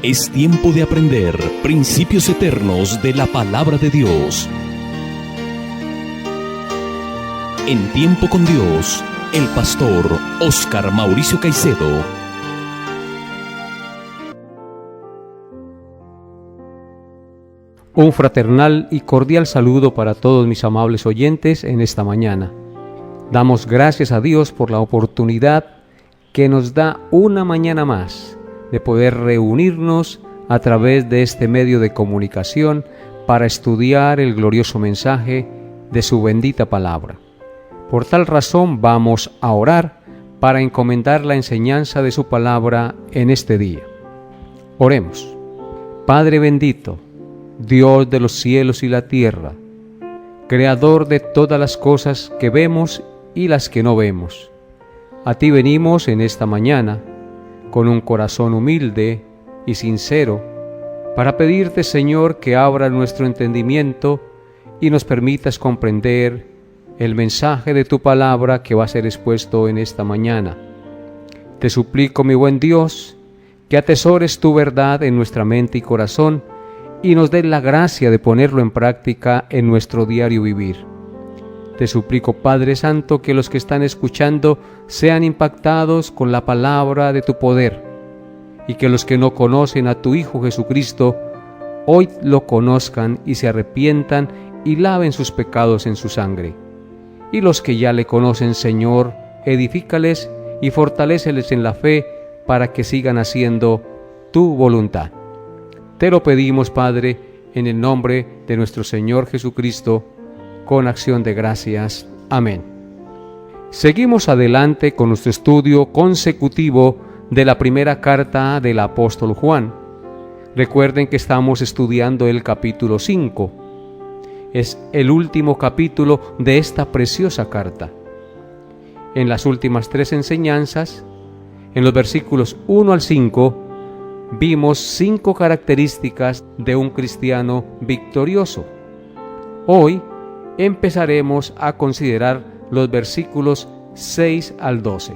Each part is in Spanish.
Es tiempo de aprender principios eternos de la palabra de Dios. En Tiempo con Dios, el pastor Óscar Mauricio Caicedo. Un fraternal y cordial saludo para todos mis amables oyentes en esta mañana. Damos gracias a Dios por la oportunidad que nos da una mañana más de poder reunirnos a través de este medio de comunicación para estudiar el glorioso mensaje de su bendita palabra. Por tal razón vamos a orar para encomendar la enseñanza de su palabra en este día. Oremos. Padre bendito, Dios de los cielos y la tierra, Creador de todas las cosas que vemos y las que no vemos, a ti venimos en esta mañana con un corazón humilde y sincero para pedirte, Señor, que abra nuestro entendimiento y nos permitas comprender el mensaje de tu palabra que va a ser expuesto en esta mañana. Te suplico, mi buen Dios, que atesores tu verdad en nuestra mente y corazón y nos des la gracia de ponerlo en práctica en nuestro diario vivir. Te suplico, Padre Santo, que los que están escuchando sean impactados con la palabra de tu poder y que los que no conocen a tu Hijo Jesucristo hoy lo conozcan y se arrepientan y laven sus pecados en su sangre. Y los que ya le conocen, Señor, edifícales y fortaléceles en la fe para que sigan haciendo tu voluntad. Te lo pedimos, Padre, en el nombre de nuestro Señor Jesucristo, con acción de gracias. Amén. Seguimos adelante con nuestro estudio consecutivo de la primera carta del apóstol Juan. Recuerden que estamos estudiando el capítulo 5. Es el último capítulo de esta preciosa carta. En las últimas 3 enseñanzas, en los versículos 1 al 5, vimos 5 características de un cristiano victorioso. Hoy empezaremos a considerar los versículos 6 al 12.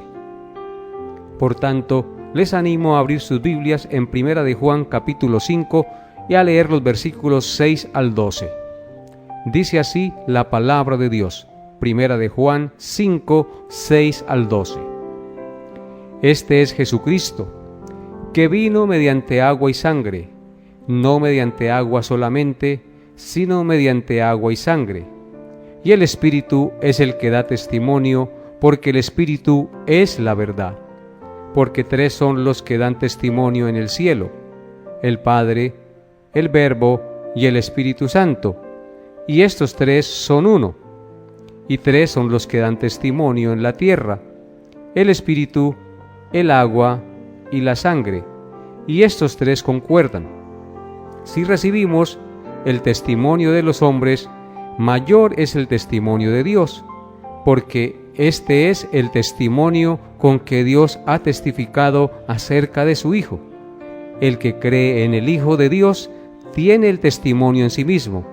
Por tanto, les animo a abrir sus Biblias en 1 de Juan capítulo 5 y a leer los versículos 6 al 12. Dice así la palabra de Dios, 1 de Juan 5, 6 al 12. Este es Jesucristo, que vino mediante agua y sangre, no mediante agua solamente, sino mediante agua y sangre. Y el Espíritu es el que da testimonio, porque el Espíritu es la verdad. Porque 3 son los que dan testimonio en el cielo: el Padre, el Verbo y el Espíritu Santo. Y estos 3 son uno. Y 3 son los que dan testimonio en la tierra: el Espíritu, el agua y la sangre. Y estos 3 concuerdan. Si recibimos el testimonio de los hombres, mayor es el testimonio de Dios, porque este es el testimonio con que Dios ha testificado acerca de su Hijo. El que cree en el Hijo de Dios tiene el testimonio en sí mismo.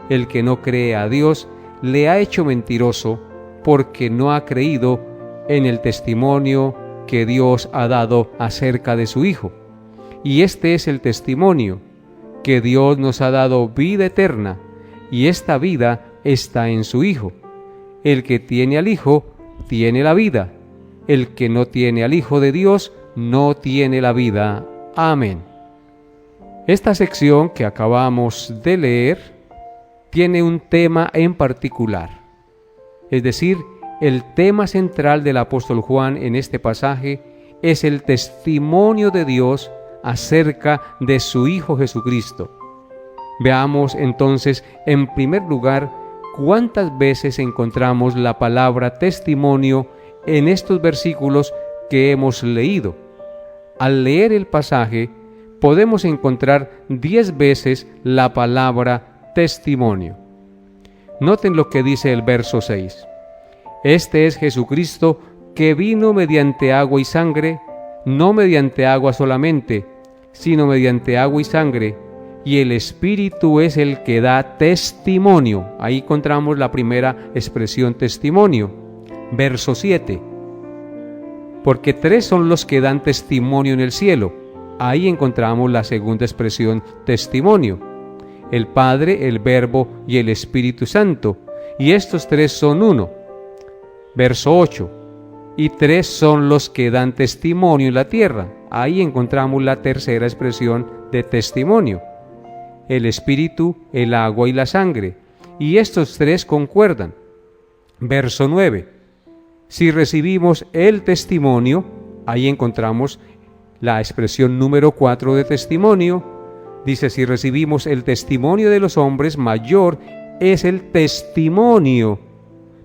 El que no cree a Dios le ha hecho mentiroso, porque no ha creído en el testimonio que Dios ha dado acerca de su Hijo. Y este es el testimonio, que Dios nos ha dado vida eterna, y esta vida está en su Hijo. El que tiene al Hijo, tiene la vida. El que no tiene al Hijo de Dios, no tiene la vida. Amén. Esta sección que acabamos de leer tiene un tema en particular. Es decir, el tema central del apóstol Juan en este pasaje es el testimonio de Dios acerca de su Hijo Jesucristo. Veamos entonces, en primer lugar, cuántas veces encontramos la palabra testimonio en estos versículos que hemos leído. Al leer el pasaje, podemos encontrar 10 veces la palabra testimonio. Noten lo que dice el verso 6. Este es Jesucristo, que vino mediante agua y sangre, no mediante agua solamente, sino mediante agua y sangre, y el Espíritu es el que da testimonio. Ahí encontramos la primera expresión, testimonio. Verso 7. Porque 3 son los que dan testimonio en el cielo: Ahí encontramos la segunda expresión, testimonio. El Padre, el Verbo y el Espíritu Santo. Y estos tres son uno. Verso 8. Y tres son los que dan testimonio en la tierra. Ahí encontramos la tercera expresión de testimonio. El Espíritu, el agua y la sangre. Y estos tres concuerdan. Verso 9. Si recibimos el testimonio, ahí encontramos la expresión número 4 de testimonio. Dice, si recibimos el testimonio de los hombres, mayor es el testimonio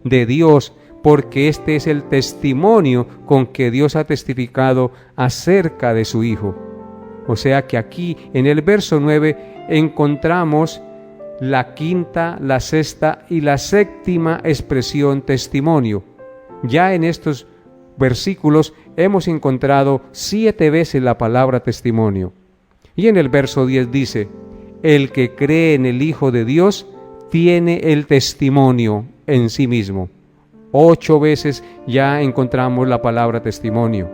de Dios, porque este es el testimonio con que Dios ha testificado acerca de su Hijo. O sea que aquí en el verso 9 encontramos la quinta, la sexta y la séptima expresión testimonio. Ya en estos versículos hemos encontrado 7 veces la palabra testimonio. Y en el verso 10 dice, el que cree en el Hijo de Dios tiene el testimonio en sí mismo. 8 veces ya encontramos la palabra testimonio.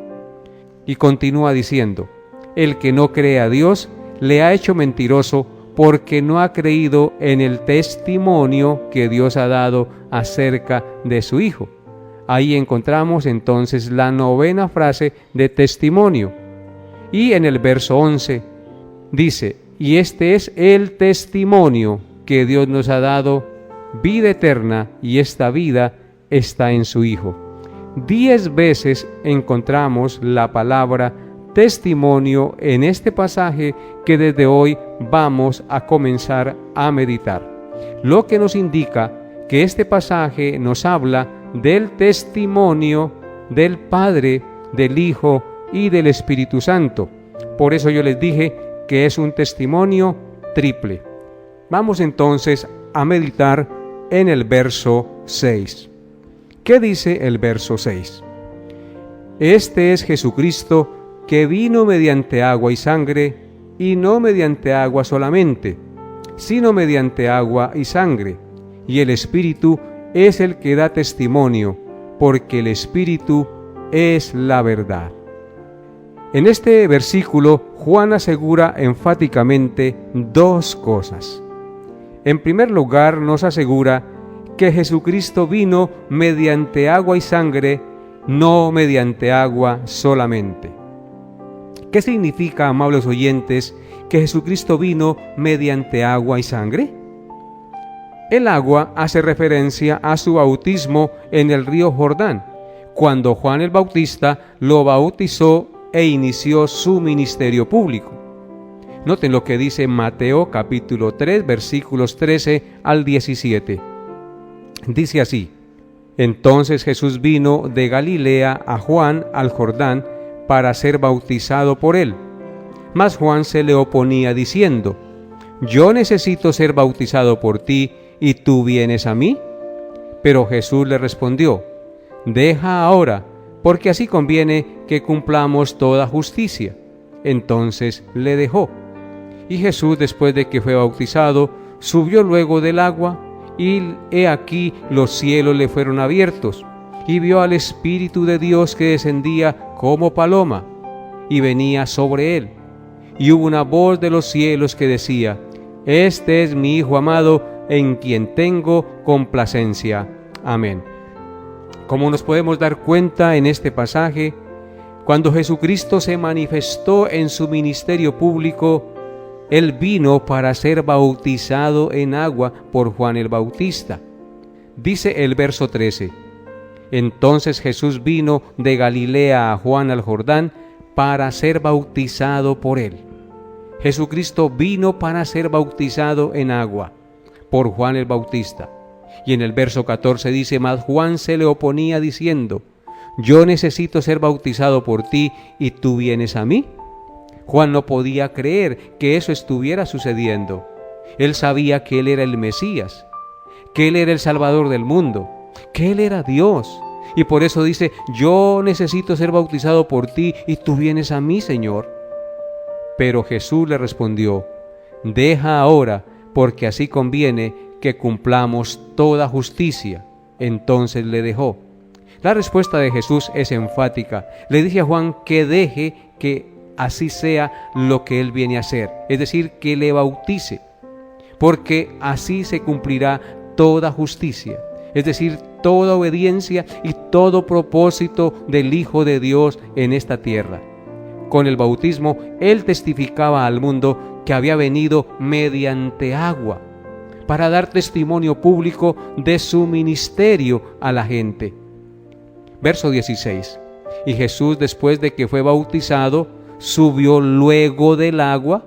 Y continúa diciendo, el que no cree a Dios le ha hecho mentiroso porque no ha creído en el testimonio que Dios ha dado acerca de su Hijo. Ahí encontramos entonces la 9ª frase de testimonio. Y en el verso 11 dice, y este es el testimonio que Dios nos ha dado, vida eterna, y esta vida está en su Hijo. 10 veces encontramos la palabra testimonio en este pasaje que desde hoy vamos a comenzar a meditar. Lo que nos indica que este pasaje nos habla del testimonio del Padre, del Hijo y del Espíritu Santo. Por eso yo les dije que es un testimonio triple. Vamos entonces a meditar en el verso 6. ¿Qué dice el verso 6? Este es Jesucristo que vino mediante agua y sangre, y no mediante agua solamente, sino mediante agua y sangre. Y el Espíritu es el que da testimonio, porque el Espíritu es la verdad. En este versículo, Juan asegura enfáticamente 2 cosas. En primer lugar, nos asegura que Jesucristo vino mediante agua y sangre, no mediante agua solamente. ¿Qué significa, amables oyentes, que Jesucristo vino mediante agua y sangre? El agua hace referencia a su bautismo en el río Jordán, cuando Juan el Bautista lo bautizó e inició su ministerio público. Noten lo que dice Mateo capítulo 3, versículos 13 al 17. Dice así: entonces Jesús vino de Galilea a Juan al Jordán para ser bautizado por él. Mas Juan se le oponía diciendo: yo necesito ser bautizado por ti, ¿y tú vienes a mí? Pero Jesús le respondió: deja ahora, porque así conviene que cumplamos toda justicia. Entonces le dejó. Y Jesús, después de que fue bautizado, subió luego del agua, y he aquí los cielos le fueron abiertos, y vio al Espíritu de Dios que descendía como paloma, y venía sobre él. Y hubo una voz de los cielos que decía: este es mi Hijo amado, en quien tengo complacencia. Amén. Como nos podemos dar cuenta en este pasaje, cuando Jesucristo se manifestó en su ministerio público, Él vino para ser bautizado en agua por Juan el Bautista. Dice el verso 13: entonces Jesús vino de Galilea a Juan al Jordán para ser bautizado por él. Jesucristo vino para ser bautizado en agua por Juan el Bautista. Y en el verso 14 dice: mas Juan se le oponía diciendo: yo necesito ser bautizado por ti, ¿y tú vienes a mí? Juan no podía creer que eso estuviera sucediendo. Él sabía que él era el Mesías, que él era el Salvador del mundo, que él era Dios. Y por eso dice: yo necesito ser bautizado por ti, ¿y tú vienes a mí, Señor? Pero Jesús le respondió: deja ahora, porque así conviene que cumplamos toda justicia. Entonces le dejó. La respuesta de Jesús es enfática. Le dice a Juan que deje, que así sea lo que Él viene a hacer, es decir, que le bautice, porque así se cumplirá toda justicia, es decir, toda obediencia y todo propósito del Hijo de Dios en esta tierra. Con el bautismo, Él testificaba al mundo que había venido mediante agua, para dar testimonio público de su ministerio a la gente. Verso 16. Y Jesús, después de que fue bautizado, subió luego del agua,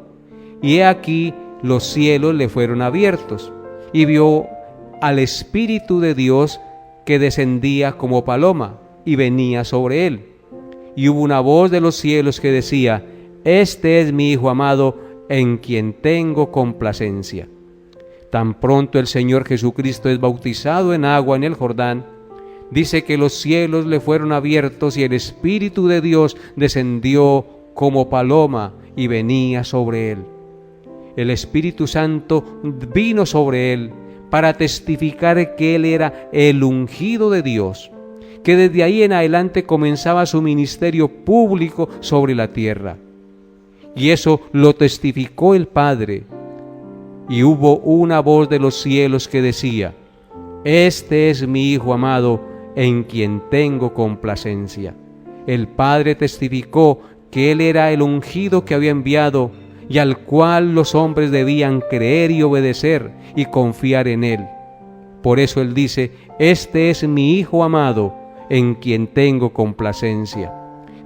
y he aquí los cielos le fueron abiertos, y vio al Espíritu de Dios que descendía como paloma y venía sobre él. Y hubo una voz de los cielos que decía: Este es mi Hijo amado, en quien tengo complacencia. Tan pronto el Señor Jesucristo es bautizado en agua en el Jordán, dice que los cielos le fueron abiertos y el Espíritu de Dios descendió como paloma y venía sobre él. El Espíritu Santo vino sobre él para testificar que él era el ungido de Dios, que desde ahí en adelante comenzaba su ministerio público sobre la tierra. Y eso lo testificó el Padre. Y hubo una voz de los cielos que decía: Este es mi Hijo amado, en quien tengo complacencia. El Padre testificó que Él era el ungido que había enviado y al cual los hombres debían creer y obedecer y confiar en Él. Por eso Él dice: Este es mi Hijo amado, en quien tengo complacencia.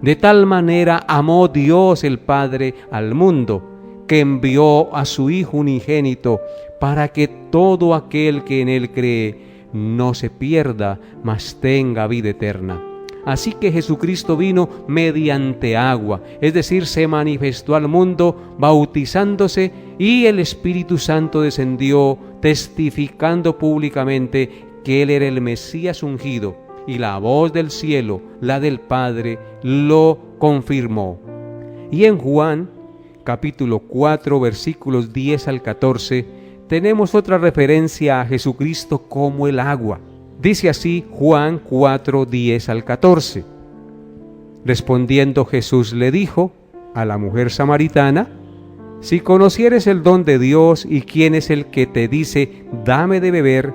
De tal manera amó Dios el Padre al mundo, que envió a su Hijo unigénito, para que todo aquel que en Él cree no se pierda, mas tenga vida eterna. Así que Jesucristo vino mediante agua, es decir, se manifestó al mundo bautizándose, y el Espíritu Santo descendió testificando públicamente que Él era el Mesías ungido, y la voz del cielo, la del Padre, lo confirmó. Y en Juan, capítulo 4, versículos 10 al 14, tenemos otra referencia a Jesucristo como el agua. Dice así Juan 4, 10 al 14. Respondiendo Jesús le dijo a la mujer samaritana: Si conocieres el don de Dios y quién es el que te dice, dame de beber,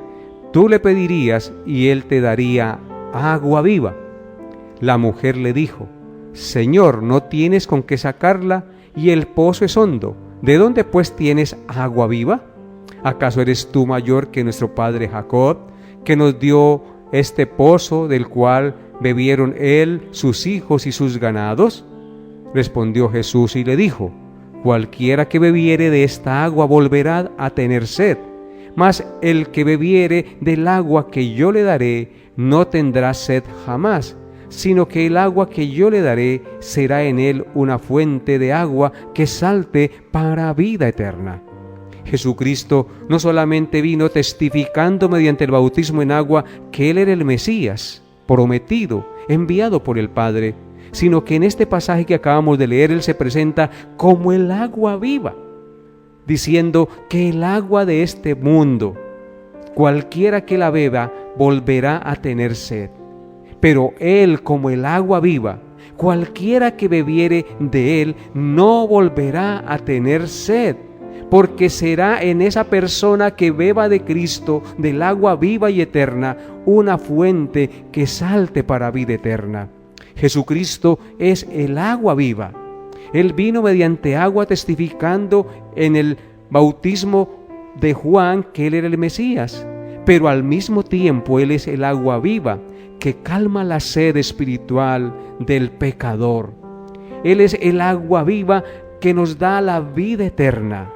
tú le pedirías y él te daría agua viva. La mujer le dijo: Señor, no tienes con qué sacarla y el pozo es hondo. ¿De dónde pues tienes agua viva? ¿Acaso eres tú mayor que nuestro padre Jacob, que nos dio este pozo del cual bebieron él, sus hijos y sus ganados? Respondió Jesús y le dijo: Cualquiera que bebiere de esta agua volverá a tener sed, mas el que bebiere del agua que yo le daré no tendrá sed jamás, sino que el agua que yo le daré será en él una fuente de agua que salte para vida eterna. Jesucristo no solamente vino testificando mediante el bautismo en agua que Él era el Mesías, prometido, enviado por el Padre, sino que en este pasaje que acabamos de leer Él se presenta como el agua viva, diciendo que el agua de este mundo, cualquiera que la beba, volverá a tener sed. Pero Él, como el agua viva, cualquiera que bebiere de Él no volverá a tener sed, porque será en esa persona que beba de Cristo, del agua viva y eterna, una fuente que salte para vida eterna. Jesucristo es el agua viva. Él vino mediante agua testificando en el bautismo de Juan que Él era el Mesías, pero al mismo tiempo Él es el agua viva que calma la sed espiritual del pecador. Él es el agua viva que nos da la vida eterna.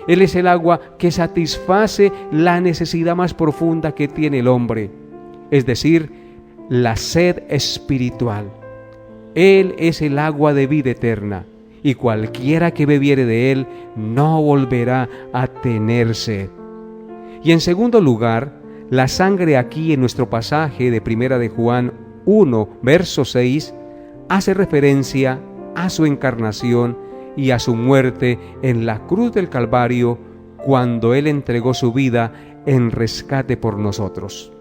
Él es el agua que satisface la necesidad más profunda que tiene el hombre, es decir, la sed espiritual. Él es el agua de vida eterna, y cualquiera que bebiere de Él no volverá a tener sed. Y en segundo lugar, la sangre aquí en nuestro pasaje de Primera de Juan 1, verso 6, hace referencia a su encarnación y a su muerte en la cruz del Calvario, cuando Él entregó su vida en rescate por nosotros.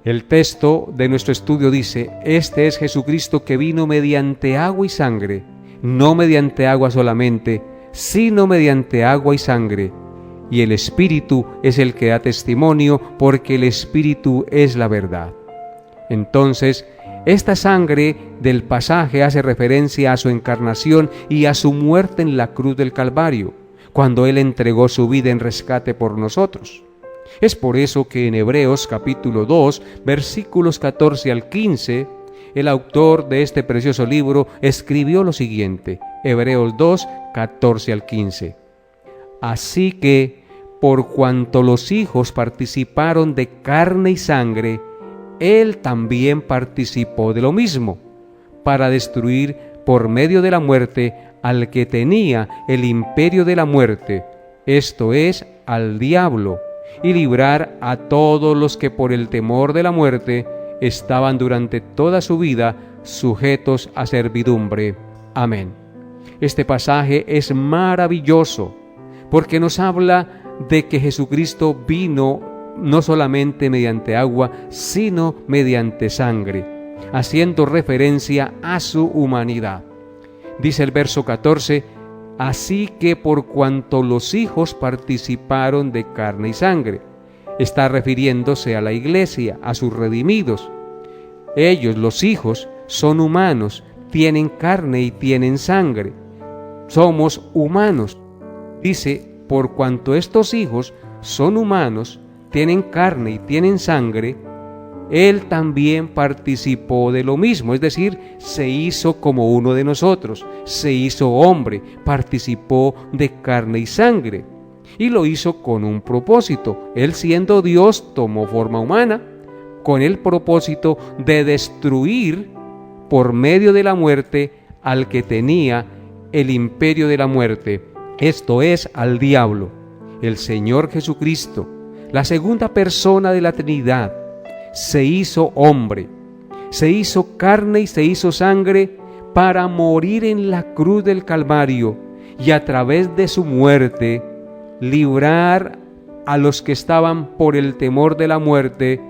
El texto de nuestro estudio dice: Este es Jesucristo que vino mediante agua y sangre, no mediante agua solamente, sino mediante agua y sangre. Y el Espíritu es el que da testimonio, porque el Espíritu es la verdad. Entonces, esta sangre del pasaje hace referencia a su encarnación y a su muerte en la cruz del Calvario, cuando Él entregó su vida en rescate por nosotros. Es por eso que en Hebreos capítulo 2, versículos 14 al 15, el autor de este precioso libro escribió lo siguiente, Hebreos 2, 14 al 15. Así que, por cuanto los hijos participaron de carne y sangre, Él también participó de lo mismo, para destruir por medio de la muerte al que tenía el imperio de la muerte, esto es, al diablo, y librar a todos los que por el temor de la muerte estaban durante toda su vida sujetos a servidumbre. Amén. Este pasaje es maravilloso porque nos habla de que Jesucristo vino no solamente mediante agua, sino mediante sangre, haciendo referencia a su humanidad. Dice el verso 14, así que por cuanto los hijos participaron de carne y sangre, está refiriéndose a la iglesia, a sus redimidos. Ellos, los hijos, son humanos, tienen carne y tienen sangre. Somos humanos. Dice, por cuanto estos hijos son humanos, tienen carne y tienen sangre, Él también participó de lo mismo, es decir, se hizo como uno de nosotros, se hizo hombre, participó de carne y sangre, y lo hizo con un propósito. Él, siendo Dios, tomó forma humana, con el propósito de destruir por medio de la muerte al que tenía el imperio de la muerte, esto es, al diablo. El Señor Jesucristo, la segunda persona de la Trinidad, se hizo hombre, se hizo carne y se hizo sangre para morir en la cruz del Calvario y a través de su muerte librar a los que estaban por el temor de la muerte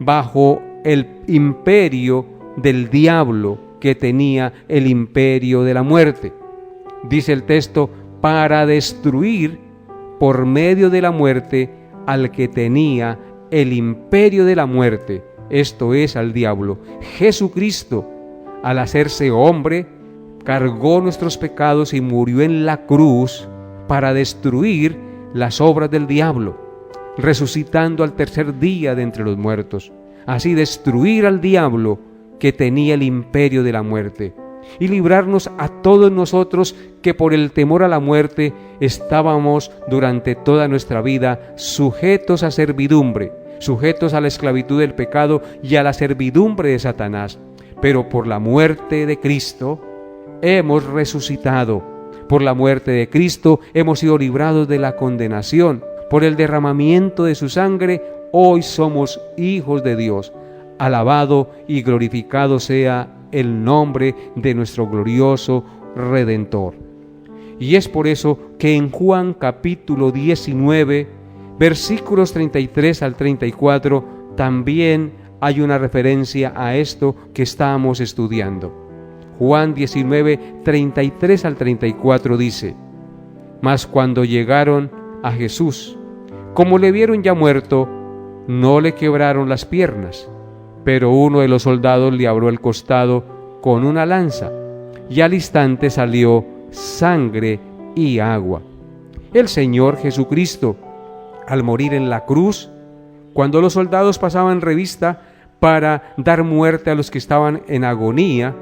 bajo el imperio del diablo, que tenía el imperio de la muerte. Dice el texto, para destruir por medio de la muerte al que tenía el imperio de la muerte, esto es, al diablo. Jesucristo, al hacerse hombre, cargó nuestros pecados y murió en la cruz para destruir las obras del diablo, resucitando al tercer día de entre los muertos. Así destruir al diablo que tenía el imperio de la muerte y librarnos a todos nosotros que por el temor a la muerte estábamos durante toda nuestra vida sujetos a servidumbre, sujetos a la esclavitud del pecado y a la servidumbre de Satanás. Pero por la muerte de Cristo hemos resucitado. Por la muerte de Cristo hemos sido librados de la condenación. Por el derramamiento de su sangre hoy somos hijos de Dios. Alabado y glorificado sea el nombre de nuestro glorioso Redentor. Y es por eso que en Juan capítulo 19, versículos 33 al 34, también hay una referencia a esto que estamos estudiando. Juan 19, 33 al 34 dice, mas cuando llegaron a Jesús, como le vieron ya muerto, no le quebraron las piernas, pero uno de los soldados le abrió el costado con una lanza, y al instante salió sangre y agua. El Señor Jesucristo, al morir en la cruz, cuando los soldados pasaban revista para dar muerte a los que estaban en agonía,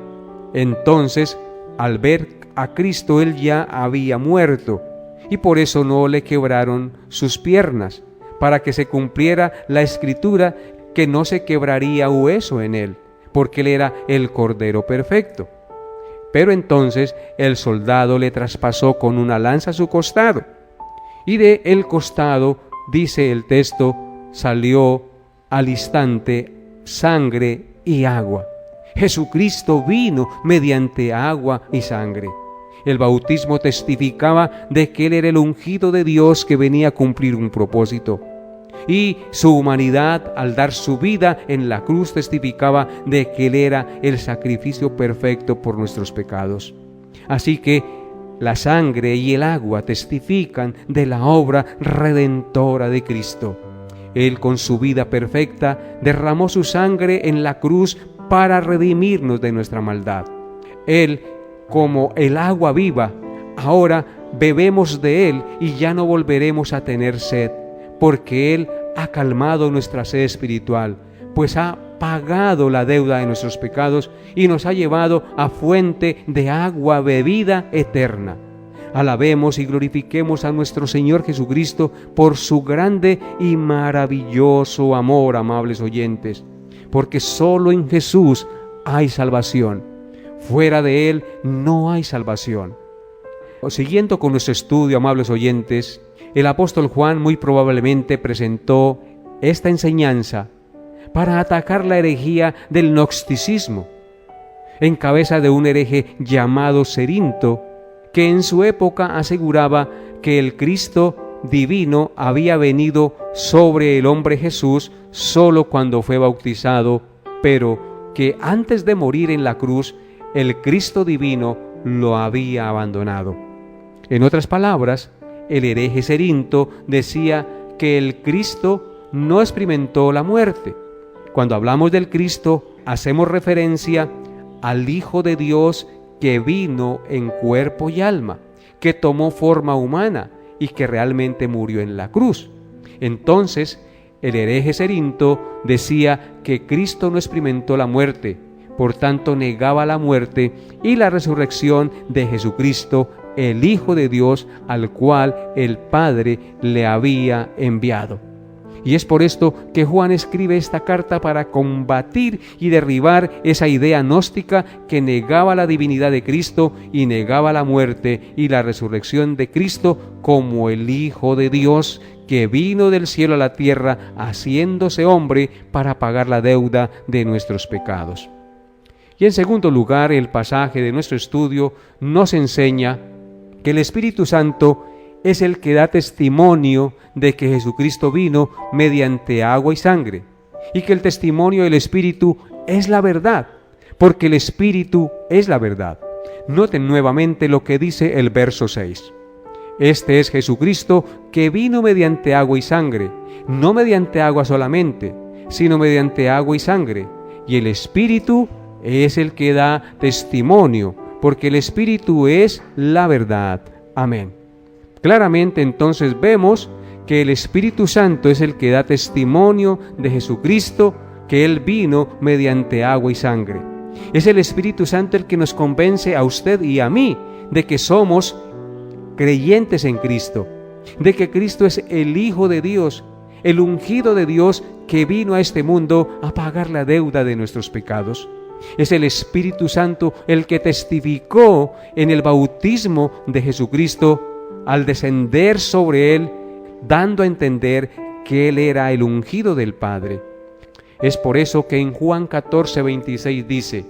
entonces, al ver a Cristo, Él ya había muerto, y por eso no le quebraron sus piernas, para que se cumpliera la Escritura que no se quebraría hueso en Él, porque Él era el Cordero perfecto. Pero entonces el soldado le traspasó con una lanza su costado, y de el costado, dice el texto, salió al instante sangre y agua. Jesucristo vino mediante agua y sangre. El bautismo testificaba de que Él era el ungido de Dios que venía a cumplir un propósito. Y su humanidad, al dar su vida en la cruz, testificaba de que Él era el sacrificio perfecto por nuestros pecados. Así que la sangre y el agua testifican de la obra redentora de Cristo. Él, con su vida perfecta, derramó su sangre en la cruz para redimirnos de nuestra maldad. Él, como el agua viva, ahora bebemos de Él y ya no volveremos a tener sed, porque Él ha calmado nuestra sed espiritual, pues ha pagado la deuda de nuestros pecados y nos ha llevado a fuente de agua bebida eterna. Alabemos y glorifiquemos a nuestro Señor Jesucristo por su grande y maravilloso amor, amables oyentes, porque solo en Jesús hay salvación. Fuera de Él no hay salvación. Siguiendo con nuestro estudio, amables oyentes, el apóstol Juan muy probablemente presentó esta enseñanza para atacar la herejía del gnosticismo, en cabeza de un hereje llamado Cerinto, que en su época aseguraba que el Cristo divino había venido sobre el hombre Jesús solo cuando fue bautizado, pero que antes de morir en la cruz, el Cristo divino lo había abandonado. En otras palabras, el hereje Cerinto decía que el Cristo no experimentó la muerte. Cuando hablamos del Cristo, hacemos referencia al Hijo de Dios que vino en cuerpo y alma, que tomó forma humana y que realmente murió en la cruz. Entonces, el hereje Cerinto decía que Cristo no experimentó la muerte, por tanto negaba la muerte y la resurrección de Jesucristo, el Hijo de Dios, al cual el Padre le había enviado. Y es por esto que Juan escribe esta carta para combatir y derribar esa idea gnóstica que negaba la divinidad de Cristo y negaba la muerte y la resurrección de Cristo como el Hijo de Dios que vino del cielo a la tierra haciéndose hombre para pagar la deuda de nuestros pecados. Y en segundo lugar, el pasaje de nuestro estudio nos enseña que el Espíritu Santo es el que da testimonio de que Jesucristo vino mediante agua y sangre, y que el testimonio del Espíritu es la verdad, porque el Espíritu es la verdad. Noten nuevamente lo que dice el verso 6. Este es Jesucristo que vino mediante agua y sangre, no mediante agua solamente, sino mediante agua y sangre, y el Espíritu es el que da testimonio, porque el Espíritu es la verdad. Amén. Claramente entonces vemos que el Espíritu Santo es el que da testimonio de Jesucristo, que Él vino mediante agua y sangre. Es el Espíritu Santo el que nos convence a usted y a mí de que somos creyentes en Cristo, de que Cristo es el Hijo de Dios, el ungido de Dios que vino a este mundo a pagar la deuda de nuestros pecados. Es el Espíritu Santo el que testificó en el bautismo de Jesucristo al descender sobre Él, dando a entender que Él era el ungido del Padre. Es por eso que en Juan 14:26 dice: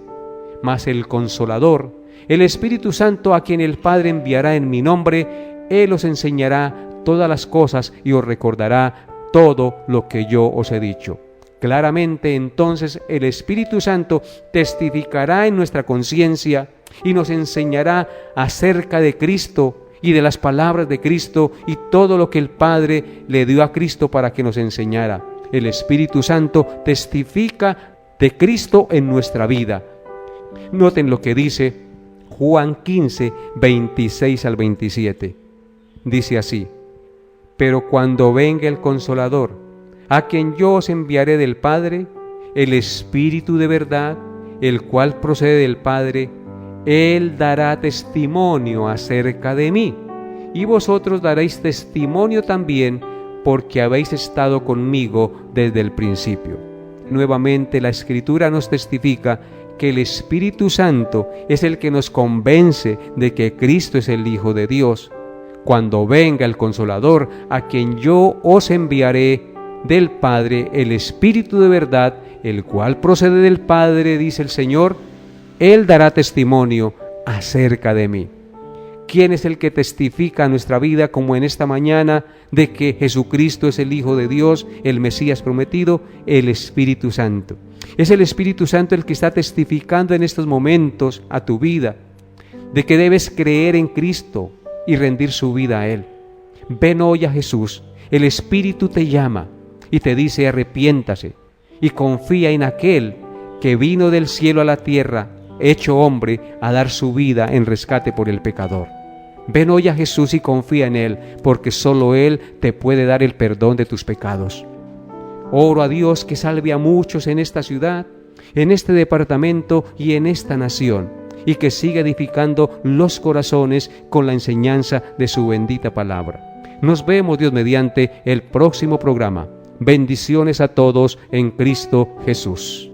«Mas el Consolador, el Espíritu Santo, a quien el Padre enviará en mi nombre, Él os enseñará todas las cosas y os recordará todo lo que yo os he dicho». Claramente entonces el Espíritu Santo testificará en nuestra conciencia y nos enseñará acerca de Cristo y de las palabras de Cristo y todo lo que el Padre le dio a Cristo para que nos enseñara. El Espíritu Santo testifica de Cristo en nuestra vida. Noten lo que dice Juan 15:26 al 27. Dice así: «Pero cuando venga el Consolador, a quien yo os enviaré del Padre, el Espíritu de verdad, el cual procede del Padre, Él dará testimonio acerca de mí, y vosotros daréis testimonio también, porque habéis estado conmigo desde el principio». Nuevamente la Escritura nos testifica que el Espíritu Santo es el que nos convence de que Cristo es el Hijo de Dios. Cuando venga el Consolador, a quien yo os enviaré del Padre, el Espíritu de verdad, el cual procede del Padre, dice el Señor, Él dará testimonio acerca de mí. ¿Quién es el que testifica a nuestra vida, como en esta mañana, de que Jesucristo es el Hijo de Dios, el Mesías prometido? El Espíritu Santo. Es el Espíritu Santo el que está testificando en estos momentos a tu vida, de que debes creer en Cristo y rendir su vida a Él. Ven hoy a Jesús, el Espíritu te llama y te dice arrepiéntase y confía en aquel que vino del cielo a la tierra, hecho hombre, a dar su vida en rescate por el pecador. Ven hoy a Jesús y confía en Él, porque solo Él te puede dar el perdón de tus pecados. Oro a Dios que salve a muchos en esta ciudad, en este departamento y en esta nación, y que siga edificando los corazones con la enseñanza de su bendita palabra. Nos vemos, Dios mediante, el próximo programa. Bendiciones a todos en Cristo Jesús.